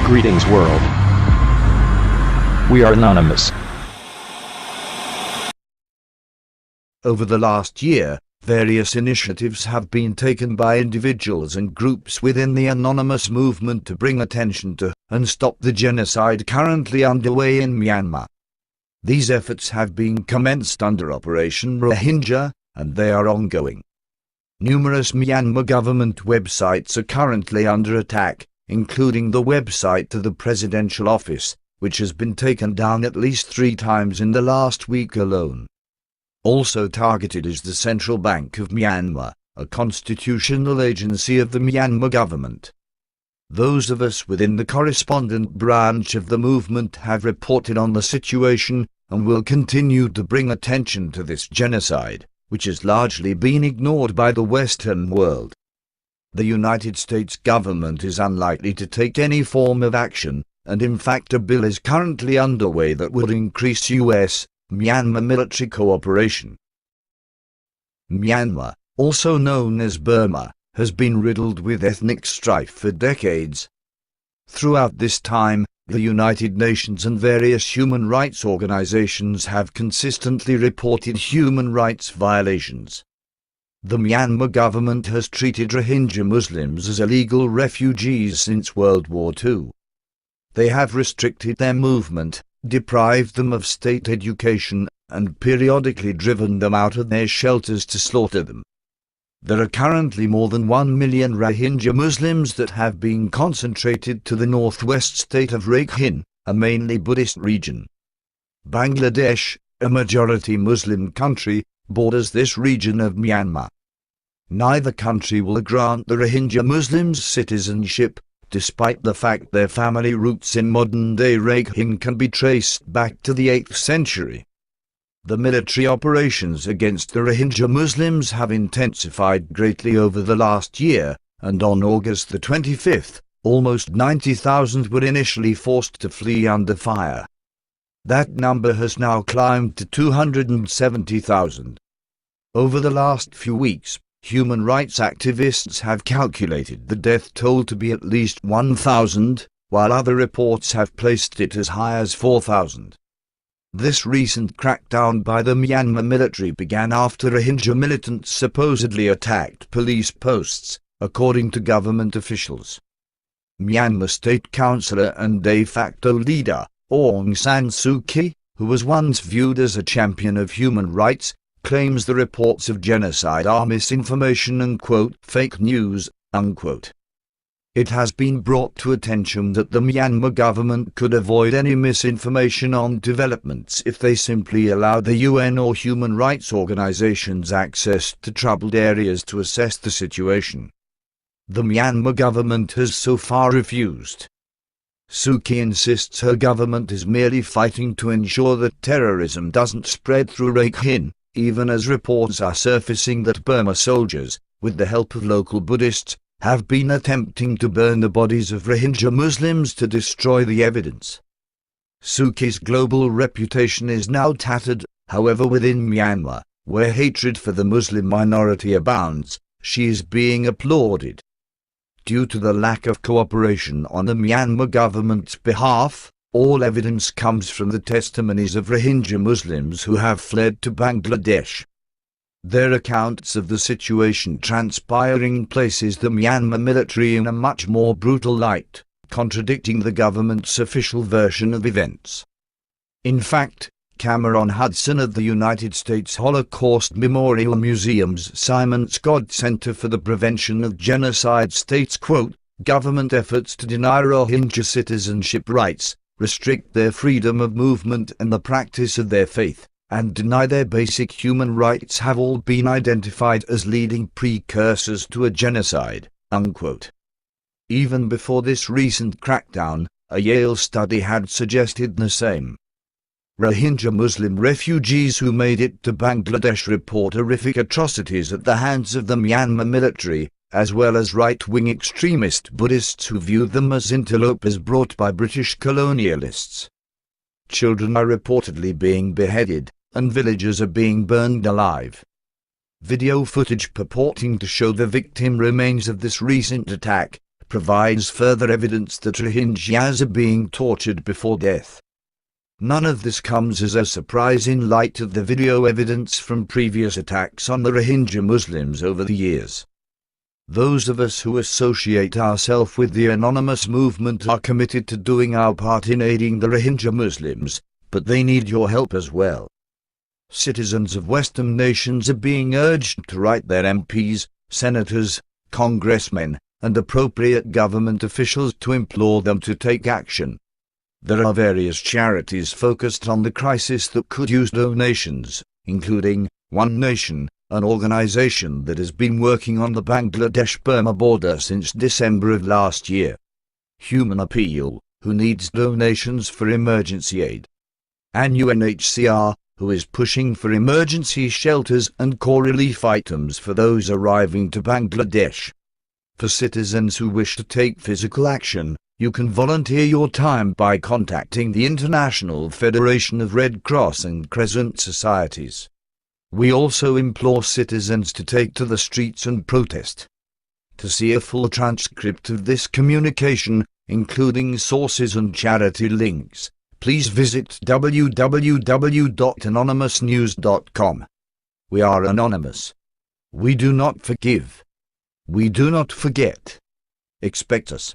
Greetings world. We are anonymous. Over the last year, various initiatives have been taken by individuals and groups within the anonymous movement to bring attention to and stop the genocide currently underway in Myanmar. These efforts have been commenced under Operation Rohingya, and they are ongoing. Numerous Myanmar government websites are currently under attack, including the website to the presidential office, which has been taken down at least 3 times in the last week alone. Also targeted is the Central Bank of Myanmar, a constitutional agency of the Myanmar government. Those of us within the correspondent branch of the movement have reported on the situation and will continue to bring attention to this genocide, which has largely been ignored by the Western world. The United States government is unlikely to take any form of action, and in fact a bill is currently underway that would increase U.S.-Myanmar military cooperation. Myanmar, also known as Burma, has been riddled with ethnic strife for decades. Throughout this time, the United Nations and various human rights organizations have consistently reported human rights violations. The Myanmar government has treated Rohingya Muslims as illegal refugees since World War II. They have restricted their movement, deprived them of state education, and periodically driven them out of their shelters to slaughter them. There are currently more than 1 million Rohingya Muslims that have been concentrated to the northwest state of Rakhine, a mainly Buddhist region. Bangladesh, a majority Muslim country, borders this region of Myanmar. Neither country will grant the Rohingya Muslims citizenship, despite the fact their family roots in modern-day Rakhine can be traced back to the 8th century. The military operations against the Rohingya Muslims have intensified greatly over the last year, and on August the 25th, almost 90,000 were initially forced to flee under fire. That number has now climbed to 270,000. Over the last few weeks, human rights activists have calculated the death toll to be at least 1,000, while other reports have placed it as high as 4,000. This recent crackdown by the Myanmar military began after Rohingya militants supposedly attacked police posts, according to government officials. Myanmar State Councillor and de facto leader, Aung San Suu Kyi, who was once viewed as a champion of human rights, claims the reports of genocide are misinformation and, quote, fake news, unquote. It has been brought to attention that the Myanmar government could avoid any misinformation on developments if they simply allowed the UN or human rights organizations access to troubled areas to assess the situation. The Myanmar government has so far refused. Suu Kyi insists her government is merely fighting to ensure that terrorism doesn't spread through Rakhine, even as reports are surfacing that Burma soldiers, with the help of local Buddhists, have been attempting to burn the bodies of Rohingya Muslims to destroy the evidence. Suu Kyi's global reputation is now tattered, however within Myanmar, where hatred for the Muslim minority abounds, she is being applauded. Due to the lack of cooperation on the Myanmar government's behalf, all evidence comes from the testimonies of Rohingya Muslims who have fled to Bangladesh. Their accounts of the situation transpiring places the Myanmar military in a much more brutal light, contradicting the government's official version of events. In fact, Cameron Hudson of the United States Holocaust Memorial Museum's Simon Scott Center for the Prevention of Genocide states, quote, government efforts to deny Rohingya citizenship rights, restrict their freedom of movement and the practice of their faith, and deny their basic human rights have all been identified as leading precursors to a genocide, unquote. Even before this recent crackdown, a Yale study had suggested the same. Rohingya Muslim refugees who made it to Bangladesh report horrific atrocities at the hands of the Myanmar military, as well as right-wing extremist Buddhists who viewed them as interlopers brought by British colonialists. Children are reportedly being beheaded, and villages are being burned alive. Video footage purporting to show the victim remains of this recent attack, provides further evidence that Rohingyas are being tortured before death. None of this comes as a surprise in light of the video evidence from previous attacks on the Rohingya Muslims over the years. Those of us who associate ourselves with the anonymous movement are committed to doing our part in aiding the Rohingya Muslims, but they need your help as well. Citizens of Western nations are being urged to write their MPs, senators, congressmen, and appropriate government officials to implore them to take action. There are various charities focused on the crisis that could use donations, including One Nation, an organization that has been working on the Bangladesh-Burma border since December of last year. Human Appeal, who needs donations for emergency aid. And UNHCR, who is pushing for emergency shelters and core relief items for those arriving to Bangladesh. For citizens who wish to take physical action, you can volunteer your time by contacting the International Federation of Red Cross and Crescent Societies. We also implore citizens to take to the streets and protest. To see a full transcript of this communication, including sources and charity links, please visit www.anonymousnews.com. We are anonymous. We do not forgive. We do not forget. Expect us.